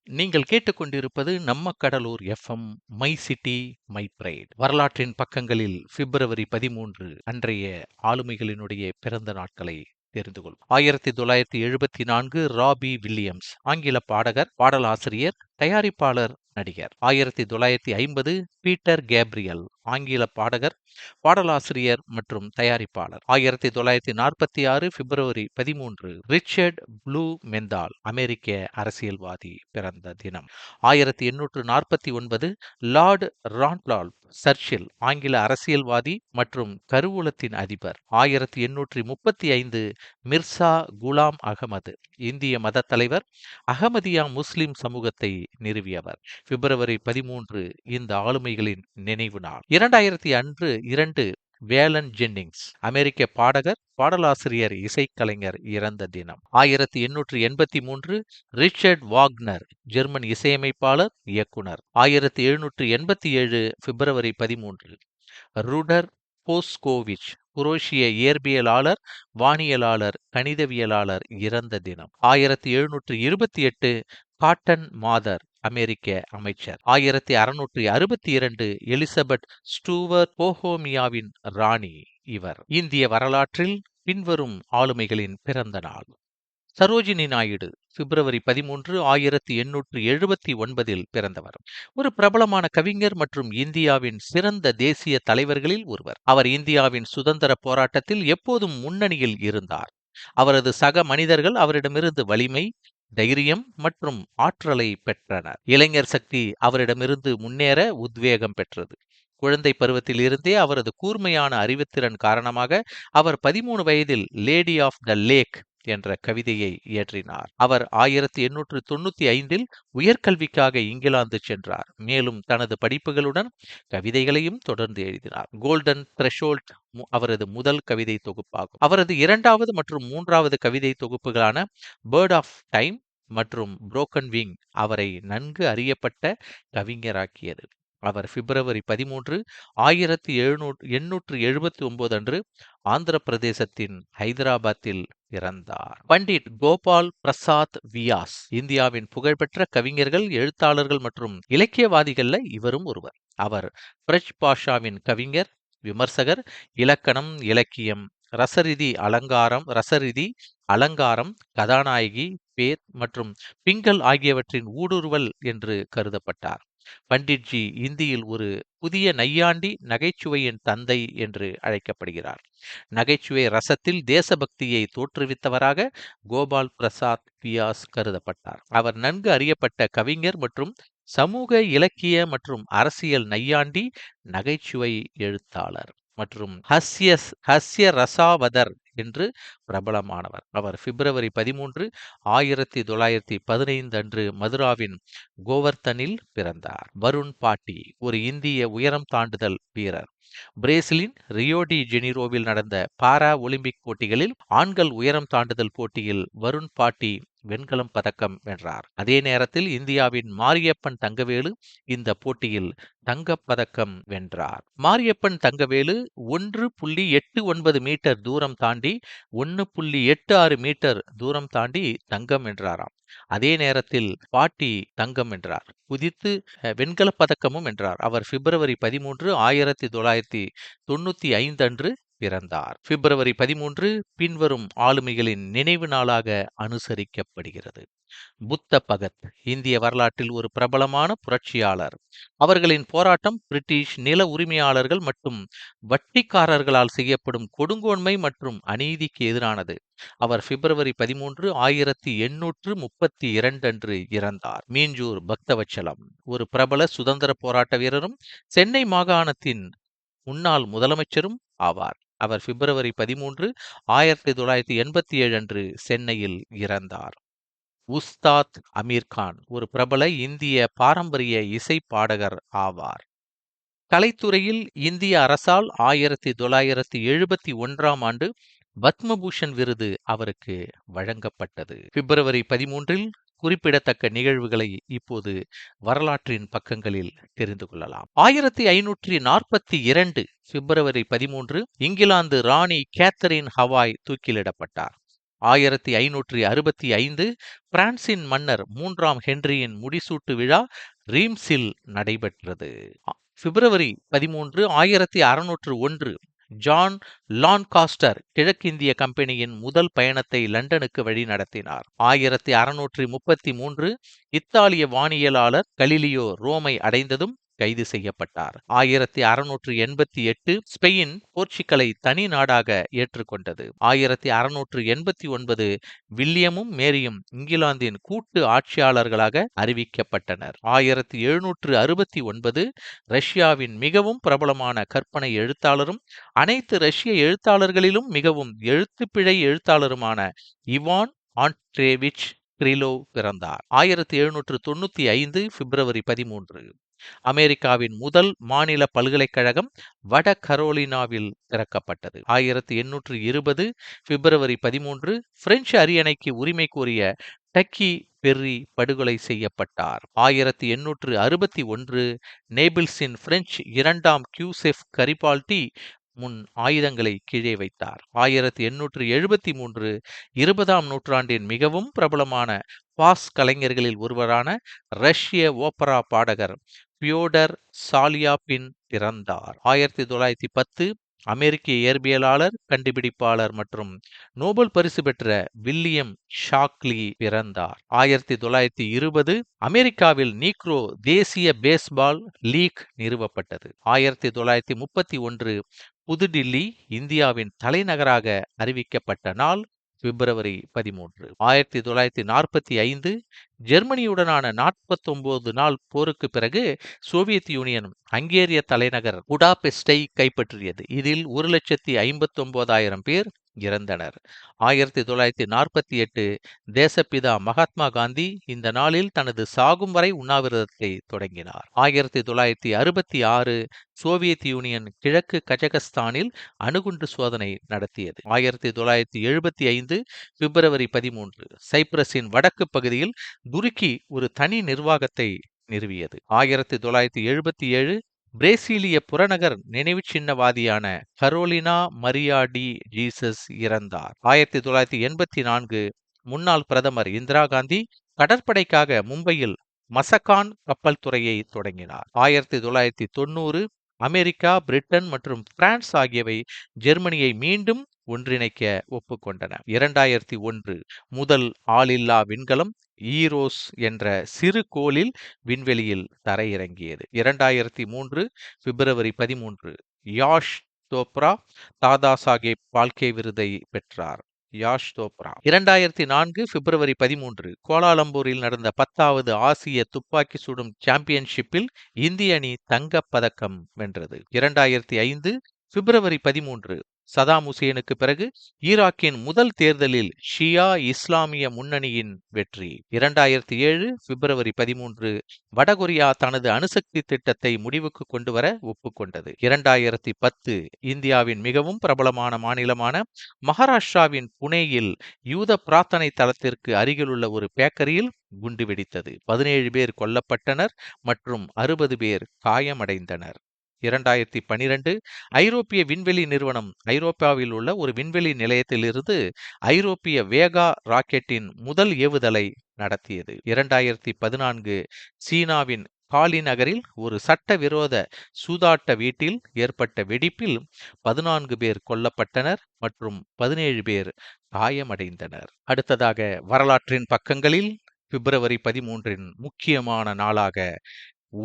நீங்கள் கேட்டுக்கொண்டிருப்பது நம்ம Cuddalore FM my city my pride. வரலாற்றின் பக்கங்களில் பிப்ரவரி 13 அன்றைய ஆளுமைகளினுடைய பிறந்த நாட்களை தெரிந்து கொள்வோம். 1974 ராபி வில்லியம்ஸ், ஆங்கில பாடகர், பாடலாசிரியர், தயாரிப்பாளர், நடிகர். 1950 பீட்டர் கேப்ரியல், ஆங்கில பாடகர், பாடலாசிரியர் மற்றும் தயாரிப்பாளர். 1946 பிப்ரவரி 13 ரிச்சர்ட் ப்ளூ மெந்தால், அமெரிக்க அரசியல்வாதி பிறந்த தினம். 1849 லார்ட் ரான்டால்ஃப் சர்ச்சில், ஆங்கில அரசியல்வாதி மற்றும் கருவூலத்தின் அதிபர். 1835 மிர்சா குலாம் அகமது, இந்திய மதத் தலைவர், அகமதியா முஸ்லிம் சமூகத்தை நிறுவியவர். பிப்ரவரி 13 இந்த ஆளுமைகளின் நினைவு நாள். 2002 வேலன் ஜென்னிங்ஸ், அமெரிக்க பாடகர், பாடலாசிரியர், இசைக்கலைஞர் இறந்த தினம். 1883 ரிச்சர்ட் வாக்னர், ஜெர்மன் இசையமைப்பாளர், இயக்குனர். 1787 பிப்ரவரி 13 ருடர் போஸ்கோவிச், குரோஷிய இயற்பியலாளர், வானியலாளர், கணிதவியலாளர் இறந்த தினம். 1728 காட்டன் மாதர், அமெரிக்க அமைச்சர். 1662 எலிசபெத் ஸ்டூவர்ட், போஹோமியாவின் ராணி இவர். இந்திய வரலாற்றில் பின்வரும் ஆளுமைகளின் பிறந்த நாள். சரோஜினி நாயுடு, பிப்ரவரி 13 1879 பிறந்தவர். ஒரு பிரபலமான கவிஞர் மற்றும் இந்தியாவின் சிறந்த தேசிய தலைவர்களில் ஒருவர். அவர் இந்தியாவின் சுதந்திர போராட்டத்தில் எப்போதும் முன்னணியில் இருந்தார். அவரது சக மனிதர்கள் அவரிடமிருந்து வலிமை, தைரியம் மற்றும் ஆற்றலை பெற்றனர். இளைஞர் சக்தி அவரிடமிருந்து முன்னேற உத்வேகம் பெற்றது. குழந்தை பருவத்தில் இருந்தே அவரது கூர்மையான அறிவுத்திறன் காரணமாக அவர் 13 வயதில் லேடி ஆஃப் த லேக் என்ற கவிதையை இயற்றினார். அவர் 1895 உயர்கல்விக்காக இங்கிலாந்து சென்றார். மேலும் தனது படிப்புகளுடன் கவிதைகளையும் தொடர்ந்து எழுதினார். கோல்டன் த்ரெஷோல்ட் அவரது முதல் கவிதை தொகுப்பாகும். அவரது இரண்டாவது மற்றும் மூன்றாவது கவிதை தொகுப்புகளான பேர்ட் ஆஃப் டைம் மற்றும் புரோக்கன் விங் அவரை நன்கு அறியப்பட்ட கவிஞராக்கியது. அவர் பிப்ரவரி 13 1879 அன்று ஆந்திர பிரதேசத்தின் ஹைதராபாத்தில் பிறந்தார். பண்டிட் கோபால் பிரசாத் வியாஸ், இந்தியாவின் புகழ்பெற்ற கவிஞர்கள், எழுத்தாளர்கள் மற்றும் இலக்கியவாதிகள்ல இவரும் ஒருவர். அவர் பிரஜ் பாஷாவின் கவிஞர், விமர்சகர், இலக்கணம், இலக்கியம், ரசரிதி அலங்காரம், கதாநாயகி, பேர் மற்றும் பிங்கல் ஆகியவற்றின் ஊடுருவல் என்று கருதப்பட்டார். பண்டிட்ஜி இந்தியில் ஒரு புதிய நையாண்டி நகைச்சுவையின் தந்தை என்று அழைக்கப்படுகிறார். நகைச்சுவை ரசத்தில் தேசபக்தியை தோற்றுவித்தவராக கோபால் பிரசாத் வியாஸ் கருதப்பட்டார். அவர் நன்கு அறியப்பட்ட கவிஞர் மற்றும் சமூக, இலக்கிய மற்றும் அரசியல் நையாண்டி, நகைச்சுவை எழுத்தாளர் மற்றும் ஹஸ்ய ரசாவதர் என்று பிரபலமானவர். அவர் பிப்ரவரி 13 1915 அன்று மதுராவின் கோவர்த்தனில் பிறந்தார். வருண் பாட்டி, ஒரு இந்திய உயரம் தாண்டுதல் வீரர். பிரேசிலின் ரியோ டி ஜெனிரோவில் நடந்த பாரா ஒலிம்பிக் போட்டிகளில் ஆண்கள் உயரம் தாண்டுதல் போட்டியில் வருண் பாட்டி வெண்கலம் பதக்கம் வென்றார். அதே நேரத்தில் இந்தியாவின் மாரியப்பன் தங்கவேலு இந்த போட்டியில் தங்கப்பதக்கம் வென்றார். மாரியப்பன் தங்கவேலு 1.89 மீட்டர் தூரம் தாண்டி 1.86 மீட்டர் தூரம் தாண்டி தங்கம் வென்றாராம். அதே நேரத்தில் பாட்டி தங்கம் வென்றார். குதித்து வெண்கலப் பதக்கமும் வென்றார். அவர் பிப்ரவரி 13 1995 அன்று பிறந்தார். பிப்ரவரி 13 பின்வரும் ஆளுமைகளின் நினைவு நாளாக அனுசரிக்கப்படுகிறது. புத்த பகத், இந்திய வரலாற்றில் ஒரு பிரபலமான புரட்சியாளர். அவர்களின் போராட்டம் பிரிட்டிஷ் நில உரிமையாளர்கள் மற்றும் வட்டிக்காரர்களால் செய்யப்படும் கொடுங்கோன்மை மற்றும் அநீதிக்கு எதிரானது. அவர் பிப்ரவரி 13 1832 அன்று இறந்தார். மீஞ்சூர் பக்தவச்சலம், ஒரு பிரபல சுதந்திர போராட்ட வீரரும் சென்னை மாகாணத்தின் முன்னாள் முதலமைச்சரும் ஆவார். அவர் பிப்ரவரி 13 1987 அன்று சென்னையில் இறந்தார். உஸ்தாத் அமீர் கான், ஒரு பிரபல இந்திய பாரம்பரிய இசை பாடகர் ஆவார். கலைத்துறையில் இந்திய அரசால் 1971 ஆண்டு பத்மபூஷன் விருது அவருக்கு வழங்கப்பட்டது. பிப்ரவரி 13 குறிப்பிடத்தக்க நிகழ்வுகளை இப்போது வரலாற்றின் பக்கங்களில் தெரிந்து கொள்ளலாம். 1542 பிப்ரவரி 13 இங்கிலாந்து ராணி கேத்தரின் ஹவாய் தூக்கிலிடப்பட்டார். 1565 பிரான்சின் மன்னர் 3ஆம் ஹென்ரியின் முடிசூட்டு விழா ரீம்ஸில் நடைபெற்றது. பிப்ரவரி 13, 1601 ஜான் லான்காஸ்டர் கிழக்கிந்திய கம்பெனியின் முதல் பயணத்தை லண்டனுக்கு வழிநடத்தினார். 1633 இத்தாலிய வானியலாளர் கலிலியோ ரோமை அடைந்ததும் கைது செய்யப்பட்டார். 1688 ஸ்பெயின் போர்ச்சுகலை தனி நாடாக ஏற்றுக்கொண்டது. 1689 வில்லியமும் மேரியும் இங்கிலாந்தின் கூட்டு ஆட்சியாளர்களாக அறிவிக்கப்பட்டனர். 1769 ரஷ்யாவின் மிகவும் பிரபலமான கற்பனை எழுத்தாளரும் அனைத்து ரஷ்ய எழுத்தாளர்களிலும் மிகவும் எழுத்துப்பிழை எழுத்தாளருமான இவான் ஆண்ட்ரேவிச் கிரிலோவ் பிறந்தார். 1795 பிப்ரவரி 13 அமெரிக்காவின் முதல் மாநில பல்கலைக்கழகம் வட கரோலினாவில் திறக்கப்பட்டது. 1820 பிப்ரவரி 13 பிரெஞ்சு அரியணைக்கு உரிமை கோரிய டக்கி பெர்ரி படுகொலை செய்யப்பட்டார். 1861 நேபிள்ஸின் பிரெஞ்சு 2ஆம் கியூசெஃப் கரிபால்டி முன் ஆயுதங்களை கீழே வைத்தார். 1873 20ஆம் நூற்றாண்டின் மிகவும் பிரபலமான பாஸ் கலைஞர்களில் ஒருவரான ரஷ்ய ஓப்பரா பாடகர் பியோடர் சாலியாபின் பிறந்தார். 1910 அமெரிக்க இயற்பியலாளர், கண்டுபிடிப்பாளர் மற்றும் நோபல் பரிசு பெற்ற வில்லியம் ஷாக்லி பிறந்தார். 1920 அமெரிக்காவில் நீக்ரோ தேசிய பேஸ்பால் லீக் நிறுவப்பட்டது. 1931 புதுடில்லி இந்தியாவின் தலைநகராக அறிவிக்கப்பட்ட நாள் பிப்ரவரி 13. 1945 ஜெர்மனியுடனான 49 நாள் போருக்கு பிறகு சோவியத் யூனியன் ஹங்கேரிய தலைநகர் புடாபெஸ்டை கைப்பற்றியது. இதில் 1,59,000 பேர் இறந்தனர். 1948 தேசப்பிதா மகாத்மா காந்தி இந்த நாளில் தனது சாகும் வரை உண்ணாவிரதத்தை தொடங்கினார். 1966 சோவியத் யூனியன் கிழக்கு கஜகஸ்தானில் அணுகுண்டு சோதனை நடத்தியது. 1975 பிப்ரவரி 13 சைப்ரஸின் வடக்கு பகுதியில் துருக்கி ஒரு தனி நிர்வாகத்தை நிறுவியது. 1977 பிரேசிலிய புறநகர் நினைவு சின்னவாதியான கரோலினா மரியா டி ஜீசஸ் இறந்தார். 1984 முன்னாள் பிரதமர் இந்திரா காந்தி கடற்படைக்காக மும்பையில் மசகான் கப்பல் துறையை தொடங்கினார். 1990 அமெரிக்கா, பிரிட்டன் மற்றும் பிரான்ஸ் ஆகியவை ஜெர்மனியை மீண்டும் ஒன்றிணைக்க ஒப்புக்கொண்டன. 2001 முதல் ஆளில்லா விண்கலம் ஈரோஸ் என்ற சிறு கோளில் விண்வெளியில் தரையிறங்கியது. 2003 பிப்ரவரி 13 யாஷ் சோப்ரா தாதா சாஹேப் பால்கே விருதை பெற்றார். யாஷ் சோப்ரா 2004 பிப்ரவரி 13 கோலாலம்பூரில் நடந்த 10வது ஆசிய துப்பாக்கி சுடும் சாம்பியன்ஷிப்பில் இந்திய அணி தங்கப் பதக்கம் வென்றது. 2005 பிப்ரவரி 13 சதாம் ஹுசேனுக்கு பிறகு ஈராக்கின் முதல் தேர்தலில் ஷியா இஸ்லாமிய முன்னணியின் வெற்றி. 2007 பிப்ரவரி 13 வடகொரியா தனது அணுசக்தி திட்டத்தை முடிவுக்கு கொண்டுவர ஒப்புக்கொண்டது. 2010 இந்தியாவின் மிகவும் பிரபலமான மாநிலமான மகாராஷ்டிராவின் புனேயில் யூத பிரார்த்தனை தலத்திற்கு அருகிலுள்ள ஒரு பேக்கரியில் குண்டு வெடித்தது. 17 பேர் கொல்லப்பட்டனர் மற்றும் 60 பேர் காயமடைந்தனர். 2012 ஐரோப்பிய விண்வெளி நிறுவனம் ஐரோப்பாவில் உள்ள ஒரு விண்வெளி நிலையத்திலிருந்து ஐரோப்பிய வேகா ராக்கெட்டின் முதல் ஏவுதலை நடத்தியது. 2014 சீனாவின் காலி நகரில் ஒரு சட்டவிரோத சூதாட்ட வீட்டில் ஏற்பட்ட வெடிப்பில் 14 பேர் கொல்லப்பட்டனர் மற்றும் 17 பேர் காயமடைந்தனர். அடுத்ததாக வரலாற்றின் பக்கங்களில் பிப்ரவரி 13 முக்கியமான நாளாக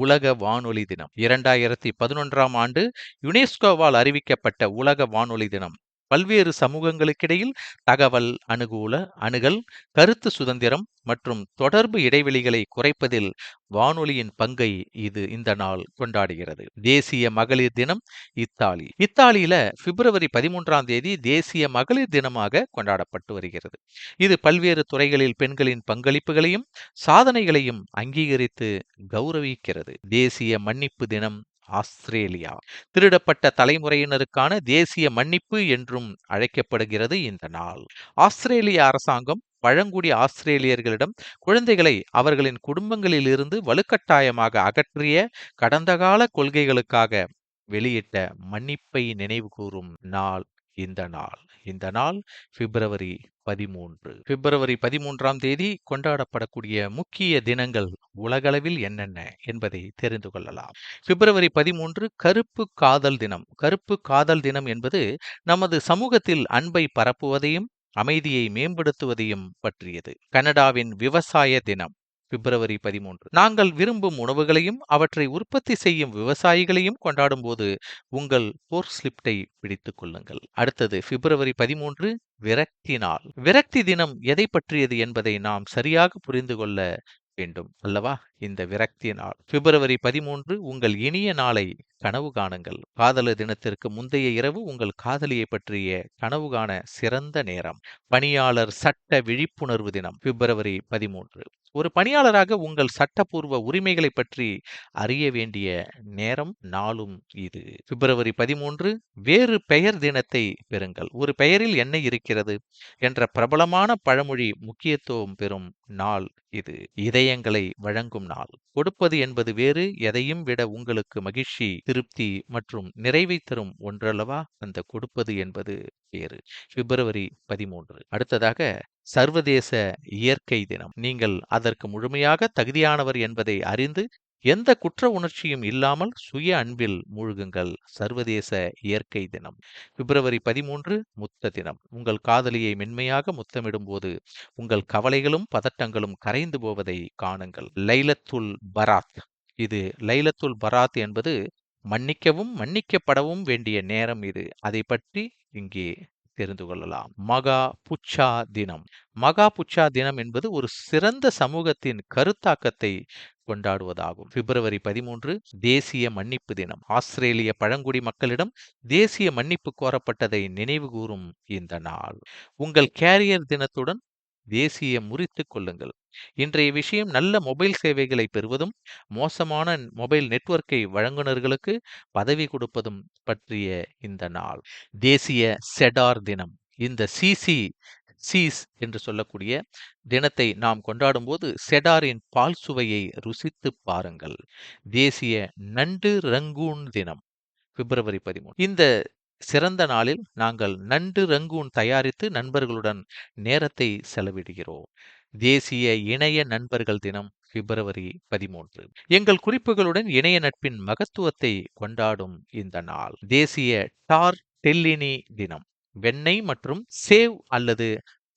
உலக வானொலி தினம். 2011ஆம் ஆண்டு யுனெஸ்கோவால் அறிவிக்கப்பட்ட உலக வானொலி தினம் பல்வேறு சமூகங்களுக்கிடையில் தகவல் அணுகல், கருத்து சுதந்திரம் மற்றும் தொடர்பு இடைவெளிகளை குறைப்பதில் வானொலியின் பங்கை இந்த நாள் கொண்டாடுகிறது. தேசிய மகளிர் தினம் இத்தாலியில பிப்ரவரி 13ஆம் தேதி தேசிய மகளிர் தினமாக கொண்டாடப்பட்டு வருகிறது. இது பல்வேறு துறைகளில் பெண்களின் பங்களிப்புகளையும் சாதனைகளையும் அங்கீகரித்து கௌரவிக்கிறது. தேசிய மன்னிப்பு தினம் ஆஸ்திரேலியா திருடப்பட்ட தலைமுறையினருக்கான தேசிய மன்னிப்பு என்றும் அழைக்கப்படுகிறது இந்த நாள். ஆஸ்திரேலிய அரசாங்கம் பழங்குடி ஆஸ்திரேலியர்களிடம் குழந்தைகளை அவர்களின் குடும்பங்களில் இருந்து வலுக்கட்டாயமாக அகற்றிய கடந்த கால கொள்கைகளுக்காக வெளியிட்ட மன்னிப்பை நினைவு கூறும் நாள் இந்த நாள். இந்த நாள் பிப்ரவரி 13. பிப்ரவரி 13ஆம் தேதி கொண்டாடப்படக்கூடிய முக்கிய தினங்கள் உலகளவில் என்னென்ன என்பதை தெரிந்து கொள்ளலாம். பிப்ரவரி 13 கருப்பு காதல் தினம். கருப்பு காதல் தினம் என்பது நமது சமூகத்தில் அன்பை பரப்புவதையும் அமைதியை மேம்படுத்துவதையும் பற்றியது. கனடாவின் விவசாய தினம் பிப்ரவரி 13. நாங்கள் விரும்பும் உணவுகளையும் அவற்றை உற்பத்தி செய்யும் விவசாயிகளையும் கொண்டாடும் போது உங்கள் போர் ஸ்லிப்டை பிடித்துக் கொள்ளுங்கள். அடுத்தது பிப்ரவரி 13 விரக்தி நாள். விரக்தி தினம் எதை பற்றியது என்பதை நாம் சரியாக புரிந்து கொள்ள வேண்டும் அல்லவா? இந்த விரக்தி நாள் பிப்ரவரி 13 உங்கள் இனிய நாளை கனவு காணுங்கள். காதலர் தினத்திற்கு முந்தைய இரவு உங்கள் காதலியை பற்றிய கனவு காண சிறந்த நேரம். பணியாளர் சட்ட விழிப்புணர்வு தினம் பிப்ரவரி 13. ஒரு பணியாளராக உங்கள் சட்டப்பூர்வ உரிமைகளை பற்றி அறிய வேண்டிய நேரம் நாளும் இது. பிப்ரவரி 13 வேறு பெயர் தினத்தை பெறுங்கள். ஒரு பெயரில் என்ன இருக்கிறது என்ற பிரபலமான பழமொழி முக்கியத்துவம் பெறும் நாள் இது. இதயங்களை வழங்கும் நாள். கொடுப்பது என்பது வேறு, எதையும் விட உங்களுக்கு மகிழ்ச்சி, திருப்தி மற்றும் நிறைவை தரும் ஒன்றல்லவா அந்த கொடுப்பது என்பது வேறு. பிப்ரவரி 13. அடுத்ததாக சர்வதேச இயற்கை தினம். நீங்கள் அதற்கு முழுமையாக தகுதியானவர் என்பதை அறிந்து எந்த குற்ற உணர்ச்சியும் இல்லாமல் சுய அன்பில் மூழ்குங்கள். சர்வதேச இயற்கை தினம். பிப்ரவரி 13 முத்த தினம். உங்கள் காதலியை மென்மையாக முத்தமிடும் போது உங்கள் கவலைகளும் பதட்டங்களும் கரைந்து போவதை காணுங்கள். லைலத்துல் பராத். இது லைலத்துல் பராத் என்பது மன்னிக்கவும் மன்னிக்கப்படவும் வேண்டிய நேரம் இது. அதை பற்றி இங்கே தெரிந்து கொள்ளலாம். மகா புச்சா தினம். மகா புச்சா தினம் என்பது ஒரு சிறந்த சமூகத்தின் கருத்தாக்கத்தை கொண்டாடுவதாகும். பிப்ரவரி 13 தேசிய மன்னிப்பு தினம். ஆஸ்திரேலிய பழங்குடி மக்களிடம் தேசிய மன்னிப்பு கோரப்பட்டதை நினைவுகூரும் இந்த நாள். உங்கள் கேரியர் தினத்துடன் தேசிய முறித்துக் கொள்ளுங்கள். இன்றைய விஷயம் நல்ல மொபைல் சேவைகளை பெறுவதும் மோசமான மொபைல் நெட்வொர்க்கை வழங்குனர்களுக்கு பதவி கொடுப்பதும் பற்றிய இந்த நாள். தேசிய செடார் தினம். இந்த சீஸ் என்று சொல்லக்கூடிய தினத்தை நாம் கொண்டாடும் போது செடாரின் பால் சுவையை ருசித்து பாருங்கள். தேசிய நண்டு ரங்கூன் தினம் பிப்ரவரி 13. இந்த சிறந்த நாளில் நாங்கள் நண்டு ரங்கூன் தயாரித்து நண்பர்களுடன் நேரத்தை செலவிடுகிறோம். தேசிய இணைய நண்பர்கள் தினம் பிப்ரவரி 13. எங்கள் குறிப்புகளுடன் இணைய நட்பின் மகத்துவத்தை கொண்டாடும் இந்த நாள். தேசிய டார் டெல்லினி தினம். வெண்ணெய் மற்றும் சேவ் அல்லது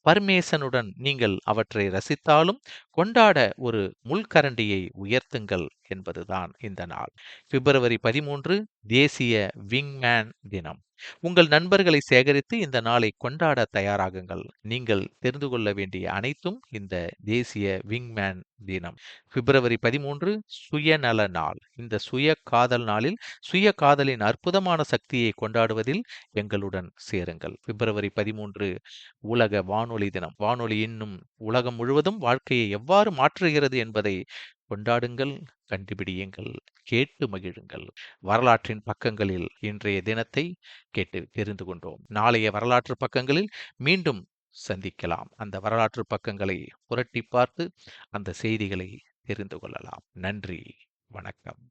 பர்மேசனுடன் நீங்கள் அவற்றை ரசித்தாலும் கொண்டாட ஒரு முள்கரண்டியை உயர்த்துங்கள் என்பதுதான் இந்த நாள். பிப்ரவரி 13 தேசிய விங்மேன் தினம். உங்கள் நண்பர்களை சேகரித்து இந்த நாளை கொண்டாட தயாராகுங்கள். நீங்கள் தெரிந்து கொள்ள வேண்டிய அனைத்தும் இந்த தேசிய விங்மேன் தினம். பிப்ரவரி 13 சுயநல நாள். இந்த சுய காதல் நாளில் சுய காதலின் அற்புதமான சக்தியை கொண்டாடுவதில் எங்களுடன் சேருங்கள். பிப்ரவரி 13 உலக வானொலி தினம். வானொலி இன்னும் உலகம் முழுவதும் வாழ்க்கையை எவ்வாறு மாற்றுகிறது என்பதை கொண்டாடுங்கள், கண்டுபிடியுங்கள், கேட்டு மகிழுங்கள். வரலாற்றின் பக்கங்களில் இன்றைய தினத்தை கேட்டு தெரிந்து கொண்டோம். நாளைய வரலாற்று பக்கங்களில் மீண்டும் சந்திக்கலாம். அந்த வரலாற்று பக்கங்களை புரட்டி பார்த்து அந்த செய்திகளை தெரிந்து கொள்ளலாம். நன்றி, வணக்கம்.